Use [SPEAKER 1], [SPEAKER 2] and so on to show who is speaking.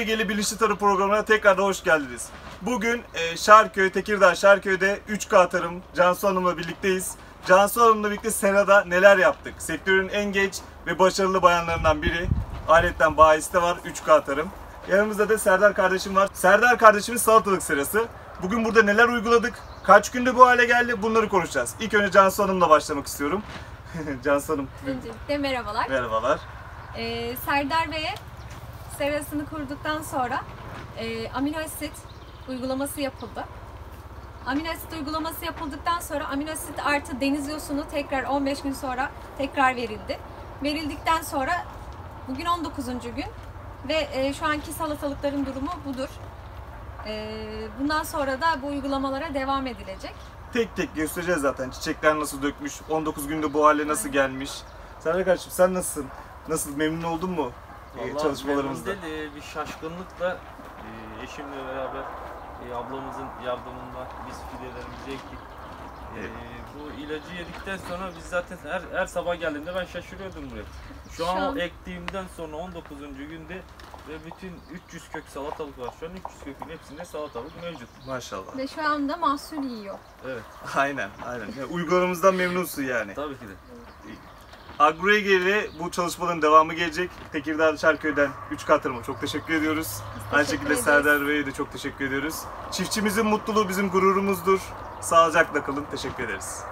[SPEAKER 1] Agroegeli Bilinçli Tarım programına tekrardan hoş geldiniz. Bugün Şarköy, Tekirdağ Şarköy'de 3K Tarım Cansu Hanım'la birlikteyiz. Cansu Hanım'la birlikte serada neler yaptık? Sektörün en genç ve başarılı bayanlarından biri. Aletten bahis de var 3K Tarım. Yanımızda da Serdar kardeşim var. Serdar kardeşimin salatalık serası. Bugün burada neler uyguladık? Kaç günde bu hale geldi? Bunları konuşacağız. İlk önce Cansu Hanım'la başlamak istiyorum. Cansu Hanım.
[SPEAKER 2] Öncelikle merhabalar.
[SPEAKER 1] Merhabalar.
[SPEAKER 2] Serdar Bey'e serasını kurduktan sonra amino asit uygulaması yapıldı. Amino asit uygulaması yapıldıktan sonra amino asit artı deniz yosunu tekrar 15 gün sonra tekrar verildi. Verildikten sonra bugün 19. gün ve şu anki salatalıkların durumu budur. Bundan sonra da bu uygulamalara devam edilecek.
[SPEAKER 1] Tek tek göstereceğiz zaten. Çiçekler nasıl dökmüş, 19 günde bu hale nasıl gelmiş. Serdar kardeşim sen nasılsın? Nasıl, memnun oldun mu çalışmalarımızda?
[SPEAKER 3] Memnun değil, bir şaşkınlıkla eşimle beraber ablamızın yardımıyla biz fidelerimizi ektik.
[SPEAKER 1] Evet.
[SPEAKER 3] Bu ilacı yedikten sonra biz zaten her sabah geldiğimde ben şaşırıyordum buraya. Şu an o ektiğimden sonra 19. günde ve bütün 300 kök salatalık var. Şu an 300 kökün hepsinde salatalık mevcut.
[SPEAKER 1] Maşallah.
[SPEAKER 2] Ve şu anda mahsul yiyor.
[SPEAKER 3] Evet.
[SPEAKER 1] Aynen. Yani uygulamalarımızdan memnunsun yani.
[SPEAKER 3] Tabii ki de.
[SPEAKER 1] Agroegeli bu çalışmaların devamı gelecek. Tekirdağ Şarköy'den 3K Tarım'a çok teşekkür ediyoruz. Aynı şekilde
[SPEAKER 2] ederiz.
[SPEAKER 1] Serdar Bey'e de çok teşekkür ediyoruz. Çiftçimizin mutluluğu bizim gururumuzdur. Sağlıcakla kalın. Teşekkür ederiz.